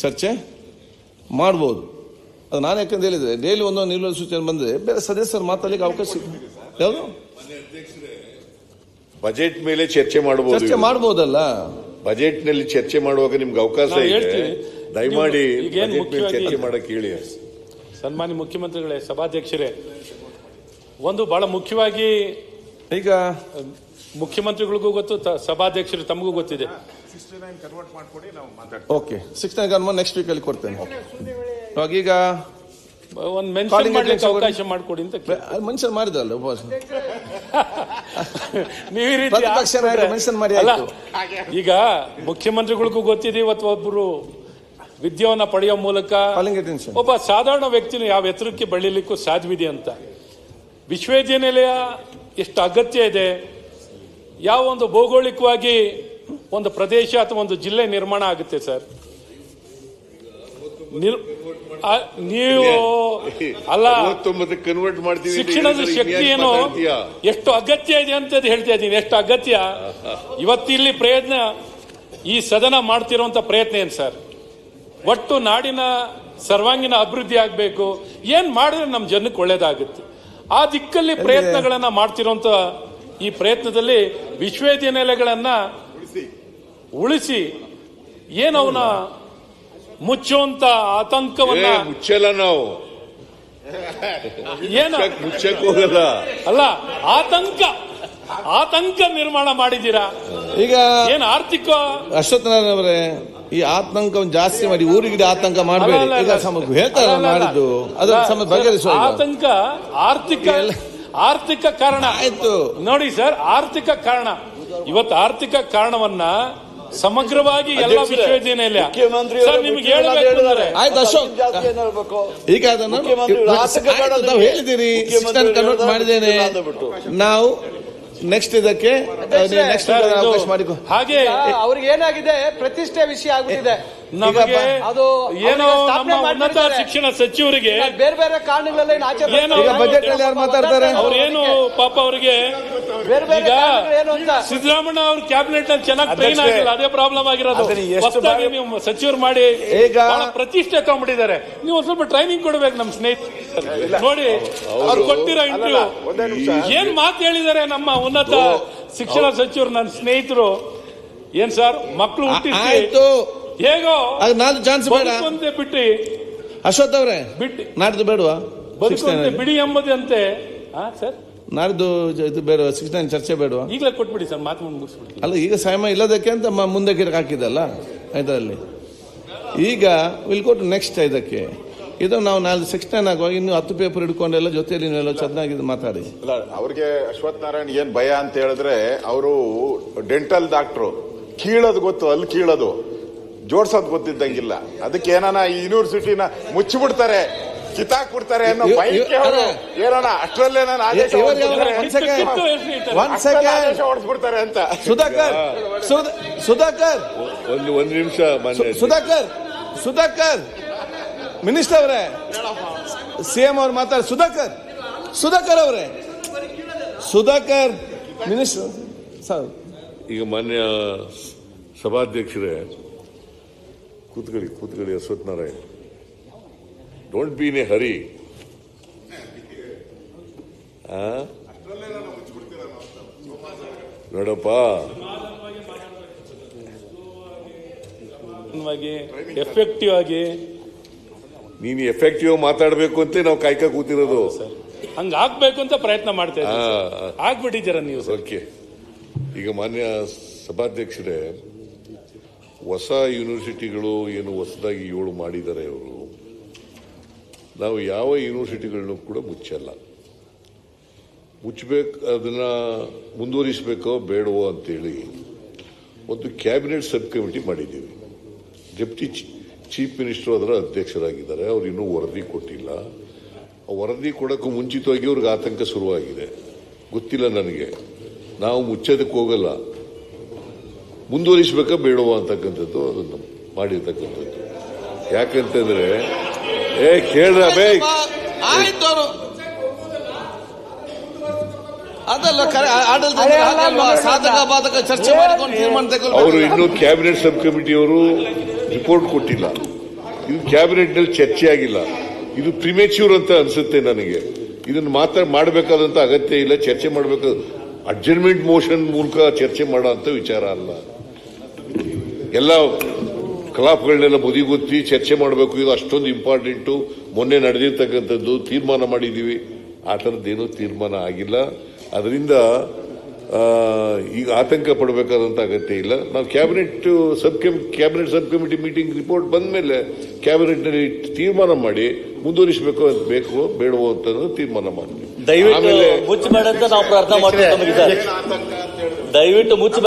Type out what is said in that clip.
ಚರ್ಚೆ ಮಾಡ್ಬೋದು. ಅದು ನಾನು ಯಾಕಂತ ಹೇಳಿದ್ರೆ ಡೈಲಿ ಒಂದೊಂದು ನಿಲುವಳಿ ಸೂಚನೆ ಬಂದರೆ ಬೇರೆ ಸದಸ್ಯರು ಮಾತಾಡಲಿಕ್ಕೆ ಅವಕಾಶ ಯಾವುದು ಬಜೆಟ್ ಮೇಲೆ ಚರ್ಚೆ ಮಾಡಬಹುದು. ಚರ್ಚೆ ಮಾಡಬಹುದಲ್ಲ. ಬಜೆಟ್ ನಲ್ಲಿ ಚರ್ಚೆ ಮಾಡುವಾಗ ನಿಮ್ಗೆ ಅವಕಾಶ ಇದೆ. ದಯಮಾಡಿ ಚರ್ಚೆ ಮಾಡಕ್ಕೆ ಹೇಳಿ. ಸನ್ಮಾನ್ಯ ಮುಖ್ಯಮಂತ್ರಿಗಳೇ, ಸಭಾಧ್ಯಕ್ಷರೇ, ಒಂದು ಬಹಳ ಮುಖ್ಯವಾಗಿ ಈಗ ಮುಖ್ಯಮಂತ್ರಿಗಳಿಗೂ ಗೊತ್ತು, ಸಭಾಧ್ಯಕ್ಷರು ತಮಗೂ ಗೊತ್ತಿದೆ. ಓಕೆ 69 ನೆಕ್ಸ್ಟ್ ವೀಕ್ ಅಲ್ಲಿ ಕೊಡ್ತೇನೆ. ಈಗ ಒಂದು ಮೆನ್ಷನ್ ಮಾಡ್ಲಿಕ್ಕೆ ಅವಕಾಶ ಮಾಡಿಕೊಡಿ ಅಂತ ಮೆನ್ಷನ್ ಮಾಡಿದಲ್ಲ ಉಪವಾಸ ನೀವು ಈ ರೀತಿ ಮೆನ್ಷನ್ ಮಾಡಿ. ಈಗ ಮುಖ್ಯಮಂತ್ರಿಗಳಿಗೂ ಗೊತ್ತಿದೆ, ಇವತ್ತು ಒಬ್ಬರು ವಿದ್ಯಾವನ್ನ ಪಡೆಯೋ ಮೂಲಕ ಒಬ್ಬ ಸಾಧಾರಣ ವ್ಯಕ್ತಿನ ಯಾವ ಎತ್ತರಕ್ಕೆ ಬೆಳೀಲಿಕ್ಕೂ ಸಾಧ್ಯವಿದೆ ಅಂತ. ವಿಶ್ವವಿದ್ಯಾನಿಲಯ ಎಷ್ಟು ಅಗತ್ಯ ಇದೆ, ಯಾವ ಒಂದು ಭೌಗೋಳಿಕವಾಗಿ ಒಂದು ಪ್ರದೇಶ ಅಥವಾ ಒಂದು ಜಿಲ್ಲೆ ನಿರ್ಮಾಣ ಆಗುತ್ತೆ ಸರ್. ನೀವು ಅಲ್ಲ, ಕನ್ವರ್ಟ್ ಮಾಡ್ತೀವಿ. ಶಿಕ್ಷಣದ ಶಕ್ತಿ ಏನು ಎಷ್ಟು ಅಗತ್ಯ ಇದೆ ಅಂತ ಹೇಳ್ತಾ ಇದ್ದೀನಿ. ಎಷ್ಟು ಅಗತ್ಯ ಇವತ್ತಿಲ್ಲಿ ಪ್ರಯತ್ನ, ಈ ಸದನ ಮಾಡ್ತಿರುವಂತ ಪ್ರಯತ್ನ ಏನು ಸರ್? ಒಟ್ಟು ನಾಡಿನ ಸರ್ವಾಂಗೀಣ ಅಭಿವೃದ್ಧಿ ಆಗಬೇಕು. ಏನ್ ಮಾಡಿದ್ರೆ ನಮ್ಮ ಜನಕ್ಕೆ ಒಳ್ಳೇದಾಗುತ್ತೆ, ಆ ದಿಕ್ಕಲ್ಲಿ ಪ್ರಯತ್ನಗಳನ್ನ ಮಾಡ್ತಿರುವಂತ ಈ ಪ್ರಯತ್ನದಲ್ಲಿ ವಿಶ್ವವಿದ್ಯಾನಿಲಯಗಳನ್ನ ಉಳಿಸಿ ಏನವನ್ನ ಮುಚ್ಚುವಂತ ಆತಂಕವನ್ನ ಮುಚ್ಚಲ್ಲ ನಾವು, ಏನು ಮುಚ್ಚಕ್ ಹೋಗಲ್ಲ. ಅಲ್ಲ, ಆತಂಕ ನಿರ್ಮಾಣ ಮಾಡಿದ್ದೀರಾ. ಈಗ ಏನ್ ಆರ್ಥಿಕ ಅಶ್ವತ್ಥನಾರಾಯಣ ಅವರೇ, ಈ ಆತಂಕವನ್ನು ಜಾಸ್ತಿ ಮಾಡಿ ಊರಿಗೆ ಆತಂಕ ಮಾಡಬೇಡಿ. ಹೇಳ್ತಾರೆ ಮಾಡಿದ್ದು ಅದರ ಬಗೆಹರಿಸುವ ಆರ್ಥಿಕ ಕಾರಣ ಆಯ್ತು ನೋಡಿ ಸರ್. ಆರ್ಥಿಕ ಕಾರಣ, ಇವತ್ತು ಆರ್ಥಿಕ ಕಾರಣವನ್ನ ಸಮಗ್ರವಾಗಿ ಎಲ್ಲ ವಿಶ್ವವಿದ್ಯಾನಿಲಯ ಸರ್ ನಿಮ್ಗೆ ಹೇಳಬೇಕು. ಆಯ್ತು ಅಶೋಕ್, ಈಗ ಅದನ್ನು ಹೇಳಿದಿರಿ, ಕನ್ವರ್ಟ್ ಮಾಡಿದ್ದೇನೆ. ನಾವು ನೆಕ್ಸ್ಟ್ ಇದಕ್ಕೆ ಅವಕಾಶ ಮಾಡಿಕೊ. ಹಾಗೆ ಅವ್ರಿಗೆ ಏನಾಗಿದೆ, ಪ್ರತಿಷ್ಠೆ ವಿಷಯ ಆಗುತ್ತಿದೆ. ನಮಗೆ ಅದು ಏನೋ ನಮ್ಮ ಉನ್ನತ ಶಿಕ್ಷಣ ಸಚಿವರಿಗೆ ಬೇರೆ ಬೇರೆ ಕಾರಣಗಳಲ್ಲಿ ಬಜೆಟ್ ಅಲ್ಲಿ ಯಾರು ಮಾತಾಡ್ತಾರೆ, ಅವ್ರೇನು ಪಾಪ ಅವರಿಗೆ ಈಗ ಸಿದ್ದರಾಮಣ್ಣ ಅವ್ರ ಕ್ಯಾಬಿನೆಟ್ ನಲ್ಲಿ ಚೆನ್ನಾಗಿ ಟ್ರೈನ್ ಆಗಿಲ್ಲ, ಅದೇ ಪ್ರಾಬ್ಲಮ್ ಆಗಿರೋದು. ಹೊಸದಾಗಿ ನೀವು ಸಚಿವರು ಮಾಡಿ ಬಹಳ ಪ್ರತಿಷ್ಠೆ ತಗೊಂಡ್ಬಿಟ್ಟಿದ್ದಾರೆ. ನೀವು ಸ್ವಲ್ಪ ಟ್ರೈನಿಂಗ್ ಕೊಡ್ಬೇಕು ನಮ್ಮ ಸ್ನೇಹಿತರು. ನೋಡಿ ಅವ್ರು ಕೊಟ್ಟಿರೋ ಇಂಟರ್ವ್ಯೂ ಏನ್ ಮಾತು ಹೇಳಿದ್ದಾರೆ ನಮ್ಮ ಉನ್ನತ ಶಿಕ್ಷಣ ಸಚಿವರು, ನನ್ನ ಸ್ನೇಹಿತರು. ಏನ್ ಸರ್, ಮಕ್ಕಳು ಹುಟ್ಟಿಸಿ ಹೇಗೋ ನಾಲ್ಕು ಚಾನ್ಸ್ ಬಿಟ್ಟು ಅಶ್ವಥ್ ಅವರೇ ಬಿಟ್ಟು ನಾಡ್ದು ಬೇಡವಾ ಬದುಕುವಂತೆ ಬಿಡಿ ಎಂಬುದು ಅಂತೆ ಸರ್. ನಾಡ್ದು ಇದು ಬೇಡ, 69 ಚರ್ಚೆ ಬೇಡವಾ? ಈಗಲೇ ಕೊಟ್ಬಿಡಿ ಸರ್, ಮಾತು ಮುಗಿಸ್ಬಿಡಿ. ಅಲ್ಲ, ಈಗ ಸಮಯ ಇಲ್ಲದಕ್ಕೆ ಅಂತ ಮುಂದೆ ಹಾಕಿದಲ್ಲ ಇದರಲ್ಲಿ. ಈಗ ವಿಲ್ ಗೋ ಟು ನೆಕ್ಸ್ಟ್ ಇದಕ್ಕೆ. ಇದು ನಾವು 69 ಆಗುವಾಗ ಇನ್ನು 10 ಪೇಪರ್ ಹಿಡ್ಕೊಂಡೆಲ್ಲ ಜೊತೆಯಲ್ಲಿ ನೀವೆಲ್ಲ ಚೆನ್ನಾಗಿ ಮಾತಾಡಿ. ಅವ್ರಿಗೆ ಅಶ್ವಥ್ ನಾರಾಯಣ್ ಏನ್ ಭಯ ಅಂತ ಹೇಳಿದ್ರೆ, ಅವರು ಡೆಂಟಲ್ ಡಾಕ್ಟ್ರು, ಕೀಳೋದು ಗೊತ್ತು, ಅಲ್ಲಿ ಕೀಳೋದು ಜೋಡ್ಸೋದು ಗೊತ್ತಿದ್ದಂಗಿಲ್ಲ. ಅದಕ್ಕೆ ಏನಾನ ಈ ಯೂನಿವರ್ಸಿಟಿನ ಮುಚ್ಚಿಬಿಡ್ತಾರೆ, ಕಿತ್ತಾಕ್ಬಿಡ್ತಾರೆ ಅನ್ನೋ ಭಯಕ್ಕೆ ಅವರು ಏನೋಣ ಅಷ್ಟರಲ್ಲೇ ನಾನು ಆದೇಶ ಹೊಡೆಸ್ಬಿಡ್ತಾರೆ ಅಂತ. ಸುಧಾಕರ್ ಒಂದು ನಿಮಿಷ, ಸುಧಾಕರ್ ಮಿನಿಸ್ಟರ್ ಅವರೇ, ಸಿಎಂ ಅವ್ರು ಮಾತಾಡ. ಸುಧಾಕರ್ ಅವರೇ, ಸುಧಾಕರ್ ಮಿನಿಸ್ಟರ್ ಸರ್. ಈಗ ಮಾನ್ಯ ಸಭಾಧ್ಯಕ್ಷರೇ, ಕೂತ್ಕೊಳ್ಳಿ Ashwath Narayan. Don't be in a hurry. ನೋಡಪ್ಪ, ಎಫೆಕ್ಟಿವ್ ಆಗಿ ನೀನು ಎಫೆಕ್ಟಿವ್ ಮಾತಾಡಬೇಕು ಅಂತ ನಾವು ಕಾಯ್ಕ ಕೂತಿರೋದು. ಹಂಗ ಆಗ್ಬೇಕು ಅಂತ ಪ್ರಯತ್ನ ಮಾಡ್ತಾ ಇದ್ದೀವಿ, ಆಗ್ಬಿಟ್ಟಿದ್ದೀರ ನೀವು. ಓಕೆ. ಈಗ ಮಾನ್ಯ ಸಭಾಧ್ಯಕ್ಷರೇ, ಹೊಸ ಯೂನಿವರ್ಸಿಟಿಗಳು ಏನು ಹೊಸದಾಗಿ 7 ಮಾಡಿದ್ದಾರೆ ಅವರು. ನಾವು ಯಾವ ಯೂನಿವರ್ಸಿಟಿಗಳನ್ನು ಕೂಡ ಮುಚ್ಚಲ್ಲ. ಮುಚ್ಚಬೇಕು, ಅದನ್ನ ಮುಂದುವರಿಸಬೇಕೋ ಬೇಡವೋ ಅಂತೇಳಿ ಒಂದು ಕ್ಯಾಬಿನೆಟ್ ಸಬ್ ಕಮಿಟಿ ಮಾಡಿದ್ದೀವಿ. ಡೆಪ್ಟಿ ಚೀಫ್ ಮಿನಿಸ್ಟರ್ ಅದರ ಅಧ್ಯಕ್ಷರಾಗಿದ್ದಾರೆ. ಅವ್ರು ಇನ್ನೂ ವರದಿ ಕೊಟ್ಟಿಲ್ಲ. ಆ ವರದಿ ಕೊಡೋಕ್ಕೂ ಮುಂಚಿತವಾಗಿ ಅವ್ರಿಗೆ ಆತಂಕ ಶುರುವಾಗಿದೆ. ಗೊತ್ತಿಲ್ಲ ನನಗೆ. ನಾವು ಮುಚ್ಚೋದಕ್ಕೆ ಹೋಗಲ್ಲ, ಮುಂದುವರಿಸಬೇಕಾ ಬೇಡವಾ ಅಂತಕ್ಕಂಥದ್ದು ಅದನ್ನು ಮಾಡಿರ್ತಕ್ಕಂಥದ್ದು. ಯಾಕಂತಂದ್ರೆ ಕೇಳ್ರ ಚರ್ಚೆ ಅವರು ಇನ್ನೂ ಕ್ಯಾಬಿನೆಟ್ ಸಬ್ ಕಮಿಟಿಯವರು ರಿಪೋರ್ಟ್ ಕೊಟ್ಟಿಲ್ಲ. ಇದು ಕ್ಯಾಬಿನೆಟ್ ನಲ್ಲಿ ಚರ್ಚೆ ಆಗಿಲ್ಲ. ಇದು ಪ್ರಿಮೇಚ್ಯೂರ್ ಅಂತ ಅನ್ಸುತ್ತೆ ನನಗೆ. ಇದನ್ನು ಮಾಡಬೇಕಾದಂತ ಅಗತ್ಯ ಇಲ್ಲ. ಚರ್ಚೆ ಮಾಡಬೇಕು, ಅಡ್ಜರ್ಮೆಂಟ್ ಮೋಷನ್ ಮೂಲಕ ಚರ್ಚೆ ಮಾಡೋ ಅಂತ ವಿಚಾರ ಅಲ್ಲ. ಎಲ್ಲ ಕಲಾಪಗಳನ್ನೆಲ್ಲ ಬದಿಗೊತ್ತಿ ಚರ್ಚೆ ಮಾಡಬೇಕು. ಇದು ಅಷ್ಟೊಂದು ಇಂಪಾರ್ಟೆಂಟು. ಮೊನ್ನೆ ನಡೆದಿರ್ತಕ್ಕಂಥದ್ದು ತೀರ್ಮಾನ ಮಾಡಿದ್ದೀವಿ. ಆ ಥರದ್ದೇನೂ ತೀರ್ಮಾನ ಆಗಿಲ್ಲ. ಅದರಿಂದ ಈಗ ಆತಂಕ ಪಡಬೇಕಾದಂತ ಅಗತ್ಯ ಇಲ್ಲ. ನಾವು cabinet sub committee meeting report ಬಂದ ಮೇಲೆ ಕ್ಯಾಬಿನೆಟ್ ನಲ್ಲಿ ತೀರ್ಮಾನ ಮಾಡಿ ಮುಂದುವರಿಸಬೇಕು ಅಂತ ಬೇಕೋ ಬೇಡವೋ ಅಂತ ತೀರ್ಮಾನ ಮಾಡ್ತೀವಿ. ದಯವಿಟ್ಟು ಮುಚ್ಚಬೇಡ ಅಂತ ನಾವು ಪ್ರಾರ್ಥನೆ ಮಾಡ್ತೀವಿ. ದಯವಿಟ್ಟು ಮುಚ್ಚ